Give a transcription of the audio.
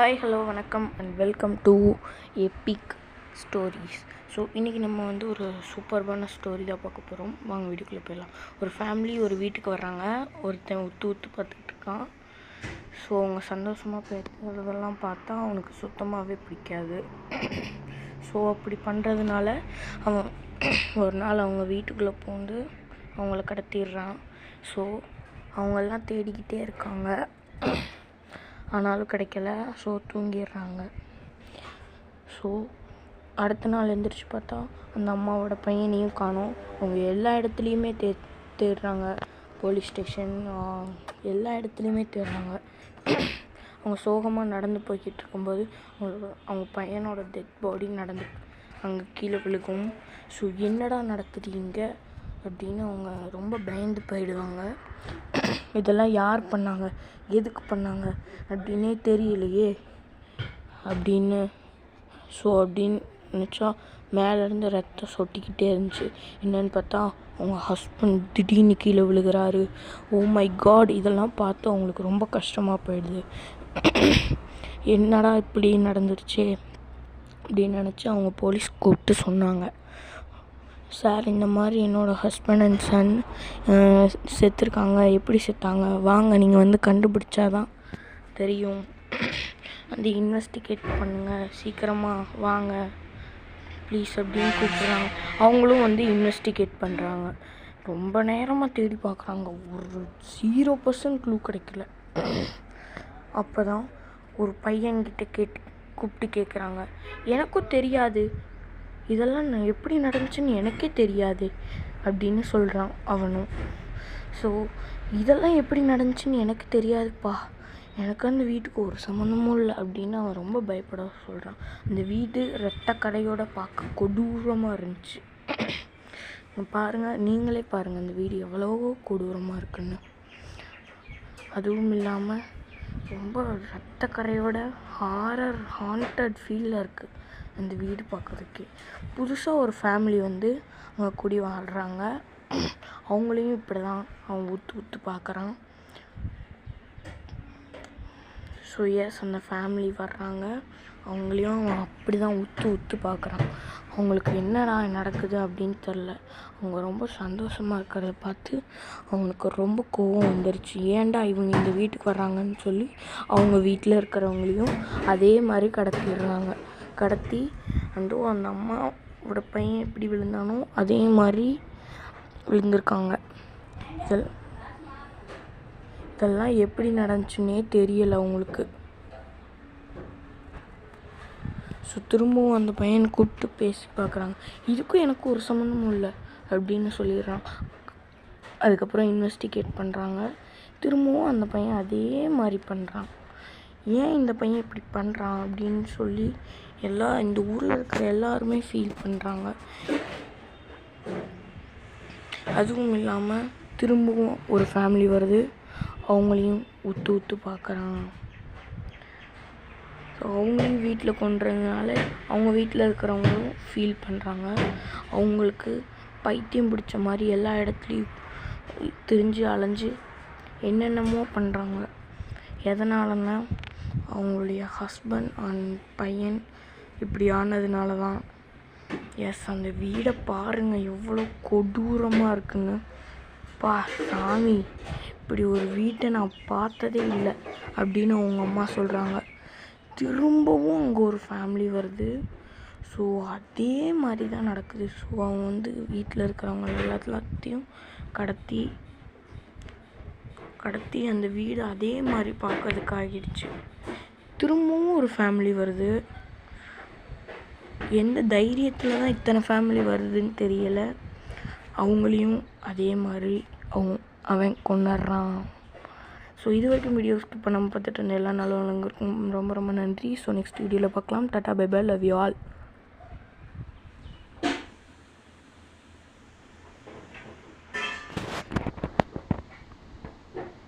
Hi hello வணக்கம் and welcome to Epic stories. So இன்றைக்கி நம்ம ஒரு சூப்பர்பான ஸ்டோரி தான் பார்க்க போகிறோம். வாங்க வீட்டுக்குள்ளே போயிடலாம். ஒரு ஃபேமிலி ஒரு வீட்டுக்கு வர்றாங்க. ஒருத்தன் ஊற்று பார்த்துக்கிட்டு இருக்கான். ஸோ அவங்க சந்தோஷமாக பேசுறதெல்லாம் பார்த்தா அவனுக்கு சுத்தமாகவே பிடிக்காது. ஸோ அப்படி பண்ணுறதுனால அவன் ஒரு நாள் அவங்க வீட்டுக்குள்ளே பூந்து அவங்கள கடத்திடுறான். ஸோ அவங்கெல்லாம் தேடிக்கிட்டே இருக்காங்க, ஆனாலும் கிடைக்கல. ஸோ தூங்கிடுறாங்க. ஸோ அடுத்த நாள் எழுந்திரிச்சு பார்த்தா அந்த அம்மாவோட பையனையும் காணோம். அவங்க எல்லா இடத்துலையுமே தேடுறாங்க. போலீஸ் ஸ்டேஷன் எல்லா இடத்துலையுமே தேடுறாங்க. அவங்க சோகமாக நடந்து போய்கிட்டு இருக்கும்போது அவங்க பையனோட டெட் பாடி அங்கே கீழே விழுகும். ஸோ என்னடா நடக்குது இங்கே அப்படின்னு அவங்க ரொம்ப பயந்து போயிடுவாங்க. இதெல்லாம் யார் பண்ணாங்க, எதுக்கு பண்ணாங்க அப்படின்னே தெரியலையே அப்படின்னு. ஸோ அப்படின்னு நினச்சா மேலேருந்து ரத்தம் சொட்டிக்கிட்டே இருந்துச்சு. என்னன்னு பார்த்தா அவங்க ஹஸ்பண்ட் திடீர்னு கீழே விழுகிறாரு. ஓ மை காட், இதெல்லாம் பார்த்து அவங்களுக்கு ரொம்ப கஷ்டமாக போயிடுது. என்னடா இப்படி நடந்துருச்சே அப்படின்னு நினச்சி அவங்க போலீஸ் கூப்பிட்டு சொன்னாங்க, சார் இந்த மாதிரி என்னோடய ஹஸ்பண்ட் அண்ட் சன் செத்துருக்காங்க. எப்படி செத்தாங்க, வாங்க நீங்கள் கண்டுபிடிச்சாதான் தெரியும், இன்வெஸ்டிகேட் பண்ணுங்கள், சீக்கிரமாக வாங்க ப்ளீஸ் அப்படின்னு கூப்பிட்றாங்க. அவங்களும் இன்வெஸ்டிகேட் பண்ணுறாங்க. ரொம்ப நேரமாக தேடி பார்க்குறாங்க. ஒரு 0% க்ளூ கிடைக்கல. அப்போ தான் ஒரு பையன்கிட்ட கூப்பிட்டு கேட்குறாங்க, எனக்கும் தெரியாது, இதெல்லாம் எப்படி நடந்துச்சுன்னு எனக்கே தெரியாது அப்படின்னு சொல்கிறான் அவனும். ஸோ இதெல்லாம் எப்படி நடந்துச்சுன்னு எனக்கு தெரியாதுப்பா, எனக்கு அந்த வீட்டுக்கு ஒரு சம்மந்தமும் இல்லை அப்படின்னு அவன் ரொம்ப பயப்பட சொல்கிறான். அந்த வீடு ரெட்டக்கடையோட பார்க்க கொடூரமாக இருந்துச்சு. நீங்களே பாருங்கள் அந்த வீடு எவ்வளவோ கொடூரமாக இருக்குன்னு. அதுவும் இல்லாமல் ரொம்ப ரத்தக்கரையோட ஹாண்டட் ஃபீலில் இருக்குது அந்த வீடு பார்க்குறதுக்கே. புதுசாக ஒரு ஃபேமிலி அவங்க கூடி வாழ்கிறாங்க. அவங்களையும் இப்படி தான் அவன் ஊற்று பார்க்குறான். ஸோ அந்த ஃபேமிலி வர்றாங்க, அவங்களையும் அவன் அப்படி தான் ஊற்று பார்க்குறான். அவங்களுக்கு என்னடா நடக்குது அப்படின்னு தெரில. அவங்க ரொம்ப சந்தோஷமாக இருக்கிறத பார்த்து அவங்களுக்கு ரொம்ப கோவம் வந்துருச்சு. ஏன்டா இவங்க இந்த வீட்டுக்கு வர்றாங்கன்னு சொல்லி அவங்க வீட்டில் இருக்கிறவங்களையும் அதே மாதிரி கடத்தி அந்த அம்மாவோட பையன் எப்படி விழுந்தானோ அதே மாதிரி விழுந்திருக்காங்க. இதெல்லாம் எப்படி நடந்துச்சுன்னே தெரியலை அவங்களுக்கு. ஸோ திரும்பவும் அந்த பையனை கூப்பிட்டு பேசி பார்க்குறாங்க. இதுக்கும் எனக்கு ஒரு சம்மந்தமும் இல்லை அப்படின்னு சொல்லிடுறான். அதுக்கப்புறம் இன்வெஸ்டிகேட் பண்ணுறாங்க. திரும்பவும் அந்த பையன் அதே மாதிரி பண்ணுறான். ஏன் இந்த பையன் இப்படி பண்ணுறான் அப்படின்னு சொல்லி இந்த ஊரில் இருக்கிற எல்லாருமே ஃபீல் பண்ணுறாங்க. அதுவும் இல்லாமல் திரும்பவும் ஒரு ஃபேமிலி வருது, அவங்களையும் ஊற்று பார்க்குறான். ஸோ அவங்களையும் வீட்டில் கொண்டுறதுனால அவங்க வீட்டில் இருக்கிறவங்களும் ஃபீல் பண்ணுறாங்க. அவங்களுக்கு பைத்தியம் பிடிச்ச மாதிரி எல்லா இடத்துலையும் திரிஞ்சு அலைஞ்சு என்னென்னமோ பண்ணுறாங்க. எதனாலன்னா அவங்களுடைய ஹஸ்பண்ட் அண்ட் பையன் இப்படி ஆனதுனால தான். அந்த வீடை பாருங்கள் எவ்வளோ கொடூரமாக இருக்குன்னு. சாமி, இப்படி ஒரு வீட்டை நான் பார்த்ததே இல்லை அப்படின்னு அவங்க அம்மா சொல்கிறாங்க. திரும்பவும் அங்கே ஒரு ஃபேமிலி வருது. ஸோ அதே மாதிரி தான் நடக்குது. ஸோ அவங்க வீட்டில் இருக்கிறவங்க எல்லாத்தையும் கடத்தி அந்த வீடு அதே மாதிரி பார்க்கறதுக்கு ஆகிடுச்சு. திரும்பவும் ஒரு ஃபேமிலி வருது. எந்த தைரியத்தில் தான் இத்தனை ஃபேமிலி வருதுன்னு தெரியலை. அவங்களையும் அதே மாதிரி அவன் கொண்டுறான். ஸோ இது வரைக்கும் வீடியோஸ்க்கு இப்போ நம்ம பார்த்துட்டு இருந்த எல்லா நல்லவங்களுக்கும் ரொம்ப ரொம்ப நன்றி. ஸோ நெக்ஸ்ட் வீடியோவில் பார்க்கலாம். Tata bye bye, love you all.